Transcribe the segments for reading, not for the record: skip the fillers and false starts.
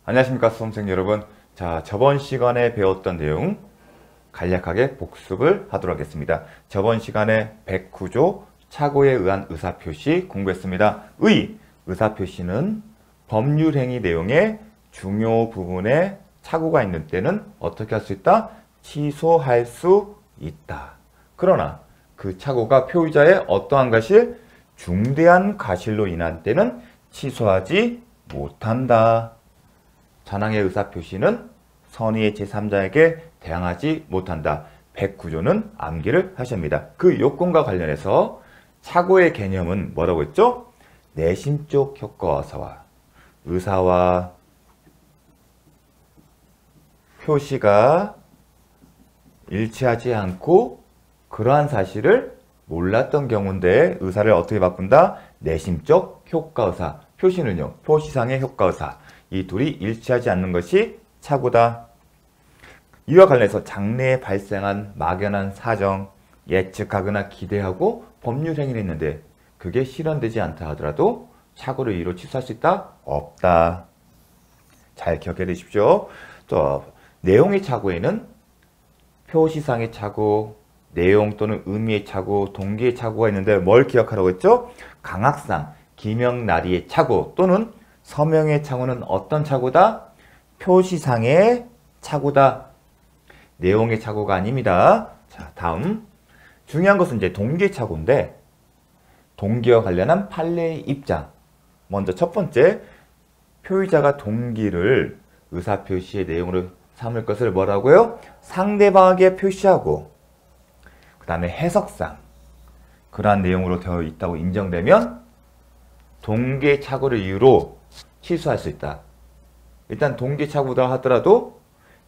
안녕하십니까 수험생 여러분. 자, 저번 시간에 배웠던 내용 간략하게 복습을 하도록 하겠습니다. 저번 시간에 109조 착오에 의한 의사표시 공부했습니다. 의사표시는 법률행위 내용의 중요 부분에 착오가 있는 때는 어떻게 할 수 있다? 취소할 수 있다. 그러나 그 착오가 표의자의 어떠한 과실? 중대한 과실로 인한 때는 취소하지 못한다. 잔항의 의사표시는 선의의 제3자에게 대항하지 못한다. 109조는 암기를 하셔야 합니다. 그 요건과 관련해서 착오의 개념은 뭐라고 했죠? 내심적 효과와서와 의사와 표시가 일치하지 않고 그러한 사실을 몰랐던 경우인데 의사를 어떻게 바꾼다? 내심적 효과의사. 표시는요, 표시상의 효과의사. 이 둘이 일치하지 않는 것이 착오다. 이와 관련해서 장래에 발생한 막연한 사정, 예측하거나 기대하고 법률 행위를 했는데 그게 실현되지 않다 하더라도 착오를 이유로 취소할 수 있다? 없다. 잘 기억해 두십시오. 또 내용의 착오에는 표시상의 착오, 내용 또는 의미의 착오, 동기의 착오가 있는데 뭘 기억하라고 했죠? 강학상, 기명나리의 착오 또는 서명의 착오는 어떤 착오다? 표시상의 착오다. 내용의 착오가 아닙니다. 자, 다음. 중요한 것은 이제 동기의 착오인데 동기와 관련한 판례의 입장. 먼저 첫 번째, 표의자가 동기를 의사표시의 내용으로 삼을 것을 뭐라고요? 상대방에게 표시하고 그 다음에 해석상 그러한 내용으로 되어 있다고 인정되면 동기의 착오를 이유로 취소할 수 있다. 일단 동기의 착오다 하더라도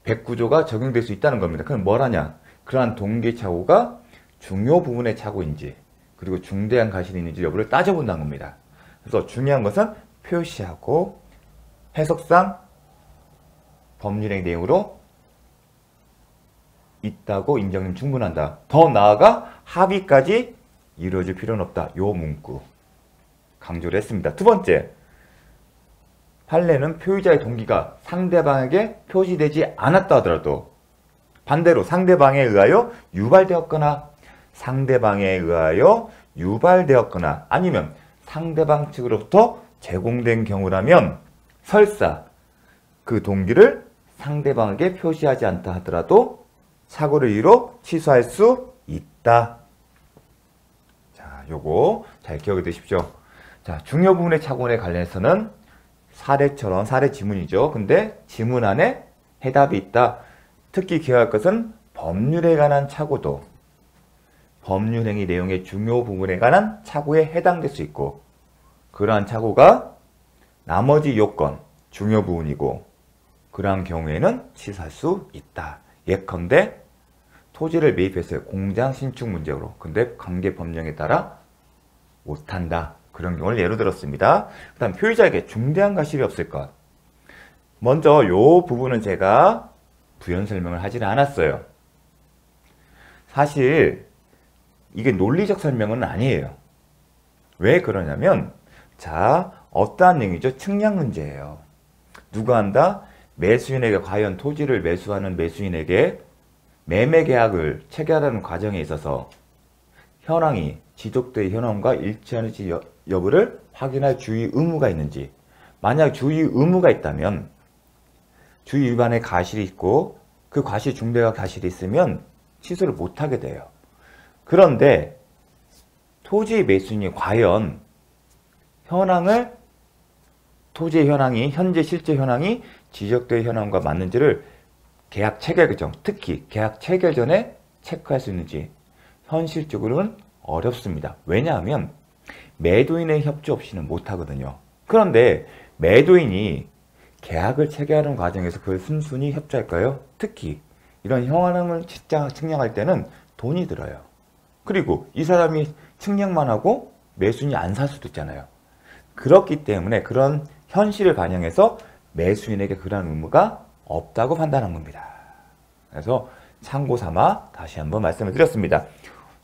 109조가 적용될 수 있다는 겁니다. 그럼 뭘 하냐? 그러한 동기의 착오가 중요 부분의 착오인지 그리고 중대한 과실이 있는지 여부를 따져본다는 겁니다. 그래서 중요한 것은 표시하고 해석상 법률행 내용으로 있다고 인정되면 충분한다. 더 나아가 합의까지 이루어질 필요는 없다. 요 문구 강조를 했습니다. 두 번째, 판례는 표의자의 동기가 상대방에게 표시되지 않았다 하더라도 반대로 상대방에 의하여 유발되었거나 아니면 상대방 측으로부터 제공된 경우라면 설사 그 동기를 상대방에게 표시하지 않다 하더라도 착오를 이유로 취소할 수 있다. 자, 요거 잘 기억해 두십시오. 자, 중요 부분의 착오에 관련해서는 사례처럼 사례 지문이죠. 근데 지문 안에 해답이 있다. 특히 기억할 것은 법률에 관한 착오도 법률행위 내용의 중요 부분에 관한 착오에 해당될 수 있고 그러한 착오가 나머지 요건, 중요 부분이고 그러한 경우에는 취소할 수 있다. 예컨대 토지를 매입했어요. 공장 신축 문제로. 근데 관계법령에 따라 못한다. 그런 경우를 예로 들었습니다. 그 다음 표의자에게 중대한 과실이 없을 것. 먼저 이 부분은 제가 부연 설명을 하지는 않았어요. 사실 이게 논리적 설명은 아니에요. 왜 그러냐면 자, 어떠한 내용이죠? 측량 문제예요. 누가 한다? 매수인에게 과연 토지를 매수하는 매수인에게 매매 계약을 체결하는 과정에 있어서 현황이 지적된 현황과 일치하는지 여부를 확인할 주의 의무가 있는지. 만약 주의 의무가 있다면 주의 위반의 과실이 있고 그 과실 중대가 과실이 있으면 취소를 못하게 돼요. 그런데 토지의 매수인이 과연 토지의 현황이 현재 실제 현황이 지적된 현황과 맞는지를 계약 체결 규정, 특히 계약 체결 전에 체크할 수 있는지 현실적으로는 어렵습니다. 왜냐하면 매도인의 협조 없이는 못하거든요. 그런데 매도인이 계약을 체결하는 과정에서 그걸 순순히 협조할까요? 특히 이런 현황을 측량할 때는 돈이 들어요. 그리고 이 사람이 측량만 하고 매수인이 안 살 수도 있잖아요. 그렇기 때문에 그런 현실을 반영해서 매수인에게 그런 의무가 없다고 판단한 겁니다. 그래서 참고 삼아 다시 한번 말씀을 드렸습니다.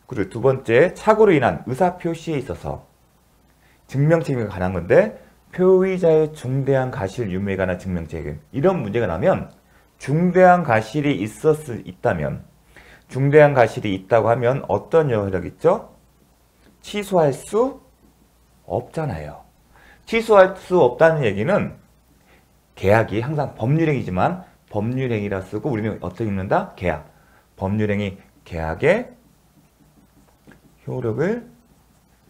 그리고 두 번째, 착오로 인한 의사표시에 있어서 증명책임이 관한 건데 표의자의 중대한 과실 유무에 관한 증명책임. 이런 문제가 나면 중대한 과실이 있다면 중대한 과실이 있다고 하면 어떤 여력 있죠? 취소할 수 없잖아요. 취소할 수 없다는 얘기는 계약이 항상 법률행위지만 법률행위라 쓰고 우리는 어떻게 읽는다? 계약. 법률행위 계약의 효력을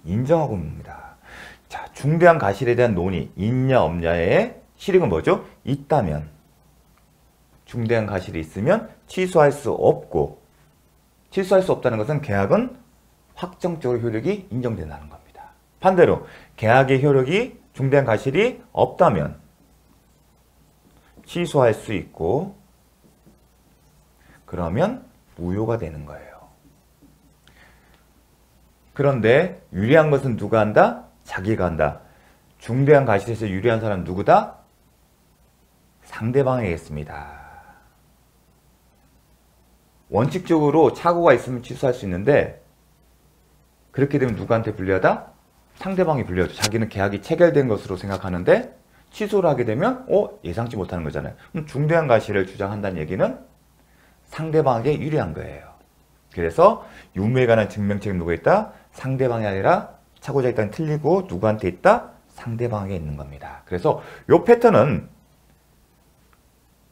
인정하고 있습니다. 자, 중대한 과실에 대한 논의, 있냐 없냐의 실익은 뭐죠? 있다면. 중대한 과실이 있으면 취소할 수 없고, 취소할 수 없다는 것은 계약은 확정적으로 효력이 인정된다는 겁니다. 반대로 계약의 효력이 중대한 과실이 없다면 취소할 수 있고, 그러면 무효가 되는 거예요. 그런데 유리한 것은 누가 한다? 자기가 한다. 중대한 과실에서 유리한 사람은 누구다? 상대방이겠습니다. 원칙적으로 착오가 있으면 취소할 수 있는데 그렇게 되면 누구한테 불리하다? 상대방이 불리하죠. 자기는 계약이 체결된 것으로 생각하는데 취소를 하게 되면 예상치 못하는 거잖아요. 그럼 중대한 과실을 주장한다는 얘기는 상대방에게 유리한 거예요. 그래서 유무에 관한 증명책임 누가 있다? 상대방이 아니라 착오자 일단 틀리고 누구한테 있다? 상대방에게 있는 겁니다. 그래서 이 패턴은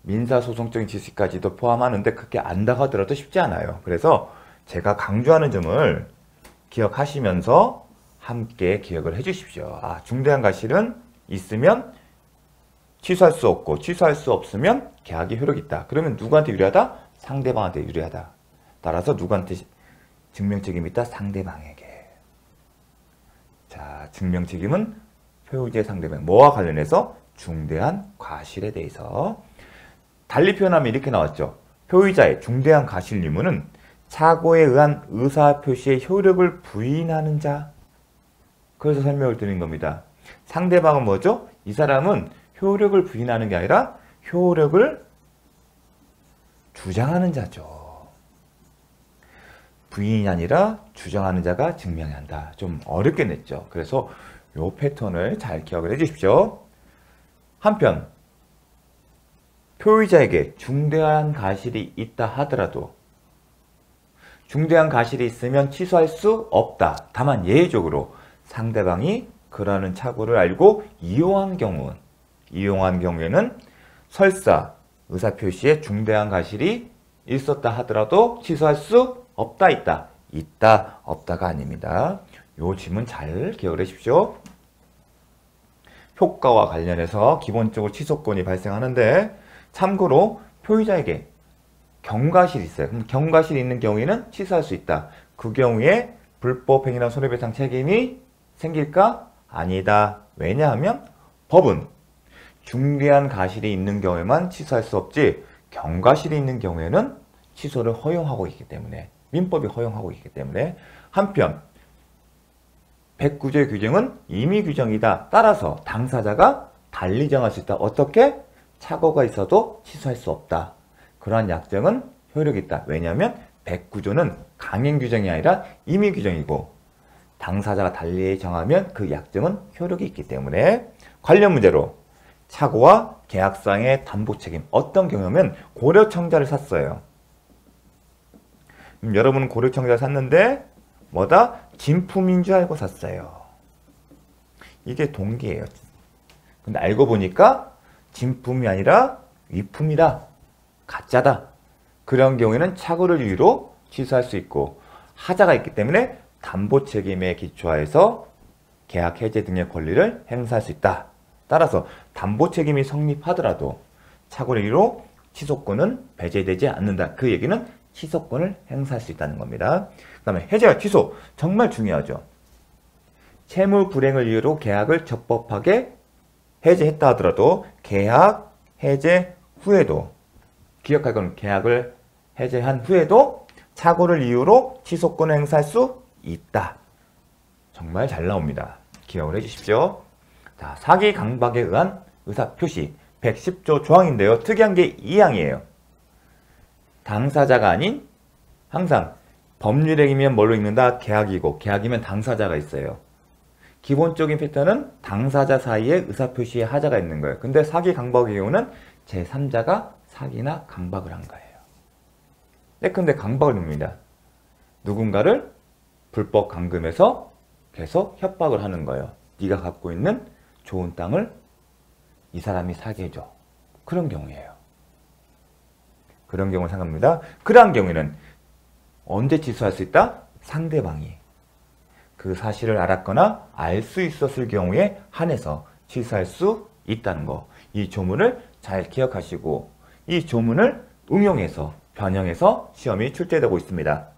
민사소송적인 지식까지도 포함하는데 그렇게 안다고 하더라도 쉽지 않아요. 그래서 제가 강조하는 점을 기억하시면서 함께 기억을 해 주십시오. 중대한 과실은 있으면 취소할 수 없고 취소할 수 없으면 계약이 효력이 있다. 그러면 누구한테 유리하다? 상대방한테 유리하다. 따라서 누구한테 증명책임이 있다? 상대방에게. 자, 증명책임은 표의자의 상대방. 뭐와 관련해서? 중대한 과실에 대해서. 달리 표현하면 이렇게 나왔죠. 표의자의 중대한 과실 유무는 착오에 의한 의사표시의 효력을 부인하는 자. 그래서 설명을 드린 겁니다. 상대방은 뭐죠? 이 사람은 효력을 부인하는 게 아니라 효력을 주장하는 자죠. 부인이 아니라 주장하는 자가 증명해야 한다. 좀 어렵게 냈죠. 그래서 이 패턴을 잘 기억을 해 주십시오. 한편 표의자에게 중대한 과실이 있다 하더라도 중대한 과실이 있으면 취소할 수 없다. 다만 예외적으로 상대방이 그러는 착오를 알고 이용한 경우에는 설사 의사표시에 중대한 과실이 있었다 하더라도 취소할 수 없다, 있다. 있다, 없다가 아닙니다. 요 질문 잘 기억을 해주십시오. 효과와 관련해서 기본적으로 취소권이 발생하는데 참고로 표의자에게 경과실이 있어요. 그럼 경과실이 있는 경우에는 취소할 수 있다. 그 경우에 불법행위나 손해배상 책임이 생길까? 아니다. 왜냐하면 법은 중대한 과실이 있는 경우에만 취소할 수 없지 경과실이 있는 경우에는 취소를 허용하고 있기 때문에 민법이 허용하고 있기 때문에 한편 109조의 규정은 임의 규정이다. 따라서 당사자가 달리 정할 수 있다. 어떻게? 착오가 있어도 취소할 수 없다. 그러한 약정은 효력이 있다. 왜냐하면 109조는 강행 규정이 아니라 임의 규정이고 당사자가 달리 정하면 그 약정은 효력이 있기 때문에 관련 문제로 착오와 계약상의 담보 책임 어떤 경우면 고려청자를 샀어요. 여러분은 고려청자를 샀는데 뭐다? 진품인 줄 알고 샀어요. 이게 동기예요. 근데 알고 보니까 진품이 아니라 위품이다. 가짜다. 그런 경우에는 착오를 이유로 취소할 수 있고 하자가 있기 때문에 담보 책임에 기초하여서 계약 해제 등의 권리를 행사할 수 있다. 따라서 담보 책임이 성립하더라도 착오를 이유로 취소권은 배제되지 않는다. 그 얘기는 취소권을 행사할 수 있다는 겁니다. 그 다음에 해제와 취소 정말 중요하죠. 채무 불이행을 이유로 계약을 적법하게 해제했다 하더라도 계약 해제 후에도 기억할 건 계약을 해제한 후에도 착오를 이유로 취소권을 행사할 수 있다. 정말 잘 나옵니다. 기억을 해주십시오. 자, 사기 강박에 의한 의사표시 110조 조항인데요. 특이한 게 2항이에요. 당사자가 아닌 항상 법률행위면 뭘로 읽는다? 계약이고 계약이면 당사자가 있어요. 기본적인 패턴은 당사자 사이에 의사표시의 하자가 있는 거예요. 근데 사기 강박의 경우는 제3자가 사기나 강박을 한 거예요. 근데 강박을 합니다. 누군가를 불법 감금해서 계속 협박을 하는 거예요. 네가 갖고 있는 좋은 땅을 이 사람이 사게 해줘. 그런 경우예요. 그런 경우를 생각합니다. 그러한 경우에는 언제 취소할 수 있다? 상대방이 그 사실을 알았거나 알 수 있었을 경우에 한해서 취소할 수 있다는 거. 이 조문을 잘 기억하시고 이 조문을 응용해서 변형해서 시험이 출제되고 있습니다.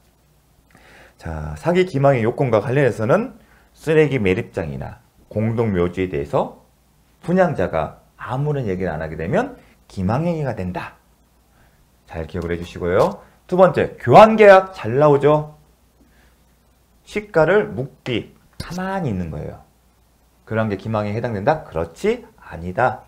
자, 사기 기망의 요건과 관련해서는 쓰레기 매립장이나 공동묘지에 대해서 분양자가 아무런 얘기를 안 하게 되면 기망행위가 된다. 잘 기억을 해주시고요. 두 번째, 교환계약 잘 나오죠? 시가를 묵비, 가만히 있는 거예요. 그런 게 기망에 해당된다? 그렇지? 아니다.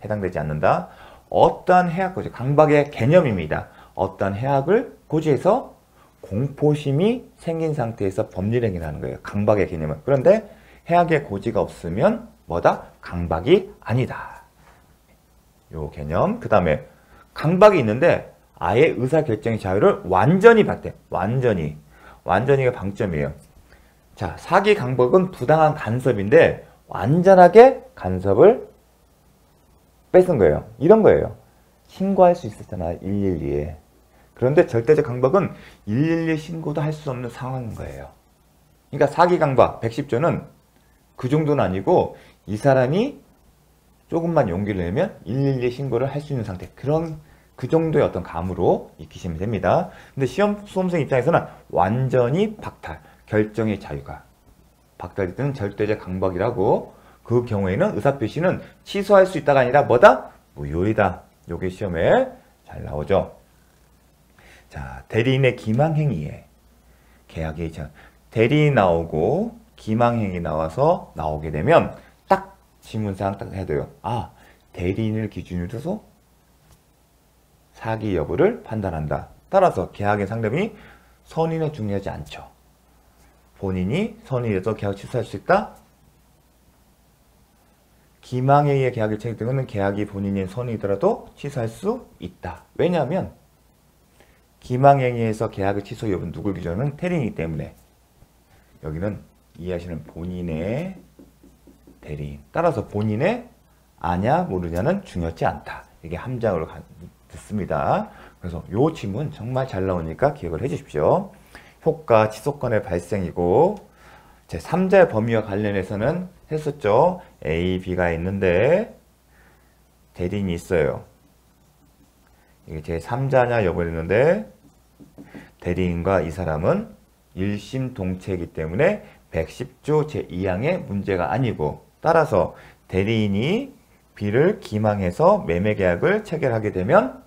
해당되지 않는다. 어떠한 해약 고지, 강박의 개념입니다. 어떠한 해약을 고지해서 공포심이 생긴 상태에서 법률행위를 하는 거예요. 강박의 개념은. 그런데 해약의 고지가 없으면 뭐다? 강박이 아니다. 요 개념. 그 다음에 강박이 있는데 아예 의사결정의 자유를 완전히 받대. 완전히가 방점이에요. 자, 사기 강박은 부당한 간섭인데 완전하게 간섭을 뺏은 거예요. 이런 거예요. 신고할 수 있었잖아, 112에. 그런데 절대적 강박은 112 신고도 할 수 없는 상황인 거예요. 그러니까 사기 강박 110조는 그 정도는 아니고 이 사람이 조금만 용기를 내면 112 신고를 할 수 있는 상태. 그 정도의 어떤 감으로 익히시면 됩니다. 근데 수험생 입장에서는 완전히 박탈, 결정의 자유가 박탈되는 절대적 강박이라고, 그 경우에는 의사표시는 취소할 수 있다가 아니라 뭐다? 무효이다. 요게 시험에 잘 나오죠. 자, 대리인의 기망행위에 계약의 대리인 나오고 기망행위 나와서 나오게 되면 딱 지문상 딱 해야 돼요. 아, 대리인을 기준으로 해서 사기 여부를 판단한다. 따라서 계약의 상대방이 선의는 중요하지 않죠. 본인이 선의해서 계약 취소할 수 있다. 기망행위의 계약을 체결되는 계약이 본인의 선의더라도 취소할 수 있다. 왜냐하면 기망행위에서 계약을 취소 여부는 누굴 기준으로는 대리인이기 때문에 여기는 이해하시는 본인의 대리인. 따라서 본인의 아냐 모르냐는 중요하지 않다. 이게 함장으로 듣습니다. 그래서 요 지문 정말 잘 나오니까 기억을 해 주십시오. 효과 취소권의 발생이고 제3자의 범위와 관련해서는 했었죠. A, B가 있는데 대리인이 있어요. 이게 제3자냐 여부를 했는데 대리인과 이 사람은 1심 동체이기 때문에 110조 제2항의 문제가 아니고, 따라서 대리인이 B를 기망해서 매매계약을 체결하게 되면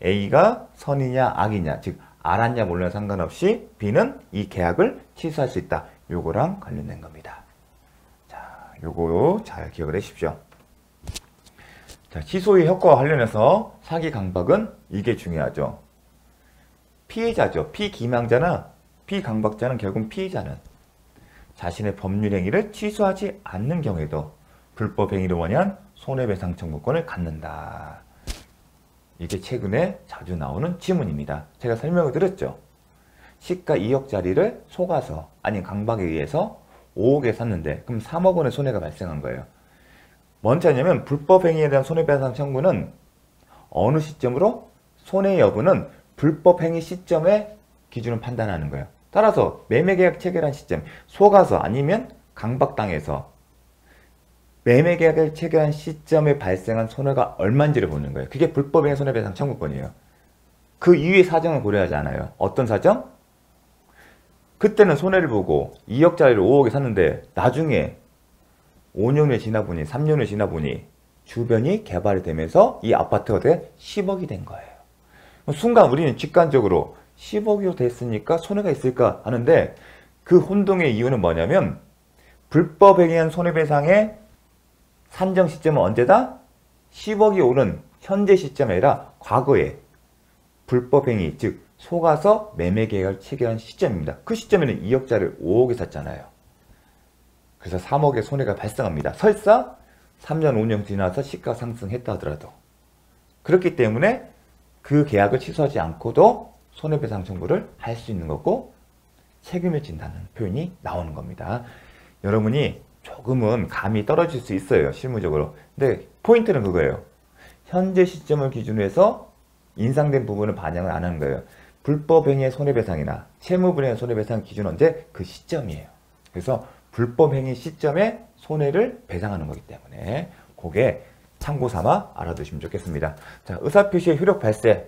A가 선이냐 악이냐, 즉 알았냐 몰랐냐 상관없이 B는 이 계약을 취소할 수 있다. 요거랑 관련된 겁니다. 자, 요거 잘 기억을 해주십시오. 자, 취소의 효과와 관련해서 사기 강박은 이게 중요하죠. 피해자죠. 피기망자나 피강박자는 결국 피해자는 자신의 법률행위를 취소하지 않는 경우에도 불법행위를 원인한 손해배상 청구권을 갖는다. 이게 최근에 자주 나오는 지문입니다. 제가 설명을 드렸죠. 시가 2억짜리를 속아서 아닌 강박에 의해서 5억에 샀는데 그럼 3억 원의 손해가 발생한 거예요. 뭔 차이냐면 불법행위에 대한 손해배상 청구는 어느 시점으로 손해 여부는 불법행위 시점에 기준을 판단하는 거예요. 따라서 매매계약 체결한 시점, 속아서 아니면 강박당해서 매매계약을 체결한 시점에 발생한 손해가 얼마인지를 보는 거예요. 그게 불법행위 손해배상 청구권이에요. 그 이후의 사정을 고려하지 않아요. 어떤 사정? 그때는 손해를 보고 2억짜리를 5억에 샀는데 나중에 5년을 지나보니 3년을 지나보니 주변이 개발이 되면서 이 아파트가 돼 10억이 된 거예요. 순간 우리는 직관적으로 10억이 됐으니까 손해가 있을까 하는데 그 혼동의 이유는 뭐냐면 불법행위한 손해배상의 산정 시점은 언제다? 10억이 오른 현재 시점이 아니라 과거에 불법행위, 즉 속아서 매매계약을 체결한 시점입니다. 그 시점에는 2억짜리를 5억에 샀잖아요. 그래서 3억의 손해가 발생합니다. 설사 3년 5년 지나서 시가 상승했다 하더라도. 그렇기 때문에 그 계약을 취소하지 않고도 손해배상 청구를 할 수 있는 거고 책임을 진다는 표현이 나오는 겁니다. 여러분이 조금은 감이 떨어질 수 있어요. 실무적으로. 근데 포인트는 그거예요. 현재 시점을 기준으로 해서 인상된 부분을 반영을 안 하는 거예요. 불법행위의 손해배상이나 채무불이행의 손해배상 기준은 언제? 그 시점이에요. 그래서 불법행위 시점에 손해를 배상하는 거기 때문에 그게 참고 삼아 알아두시면 좋겠습니다. 자, 의사표시의 효력 발생.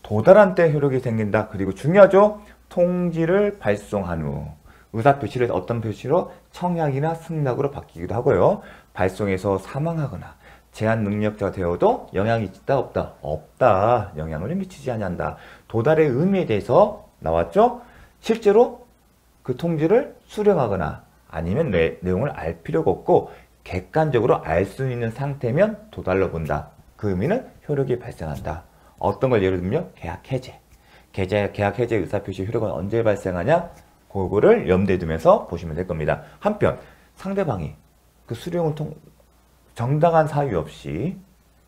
도달한 때 효력이 생긴다. 그리고 중요하죠. 통지를 발송한 후 의사표시를 어떤 표시로 청약이나 승낙으로 바뀌기도 하고요. 발송해서 사망하거나 제한 능력자가 되어도 영향이 있다 없다? 없다. 영향을 미치지 않는다. 도달의 의미에 대해서 나왔죠. 실제로 그 통지를 수령하거나 아니면 내용을 알 필요가 없고 객관적으로 알 수 있는 상태면 도달로 본다. 그 의미는 효력이 발생한다. 어떤 걸 예를 들면 계약 해제. 계약 해제 의사표시 효력은 언제 발생하냐? 그거를 염두에 두면서 보시면 될 겁니다. 한편 상대방이 그 수령을 정당한 사유 없이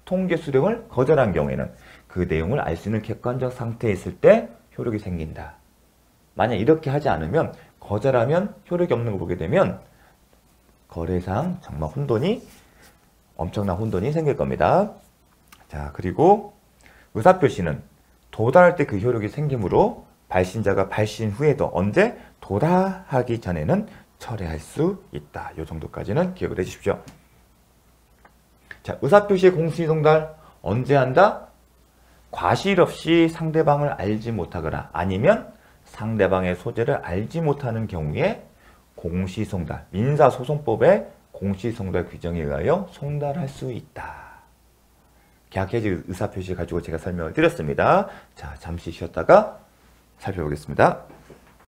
통지 수령을 거절한 경우에는 그 내용을 알 수 있는 객관적 상태에 있을 때 효력이 생긴다. 만약 이렇게 하지 않으면 거절하면 효력이 없는 걸 보게 되면 거래상 정말 엄청난 혼돈이 생길 겁니다. 자, 그리고 의사표시는 도달할 때 그 효력이 생기므로 발신자가 발신 후에도 언제 도달하기 전에는 철회할 수 있다. 이 정도까지는 기억을 해 주십시오. 자, 의사표시의 공시동달 언제 한다? 과실 없이 상대방을 알지 못하거나 아니면 상대방의 소재를 알지 못하는 경우에 공시송달, 민사소송법의 공시송달 규정에 의하여 송달할 수 있다. 계약해지 의사표시 가지고 제가 설명을 드렸습니다. 자, 잠시 쉬었다가 살펴보겠습니다.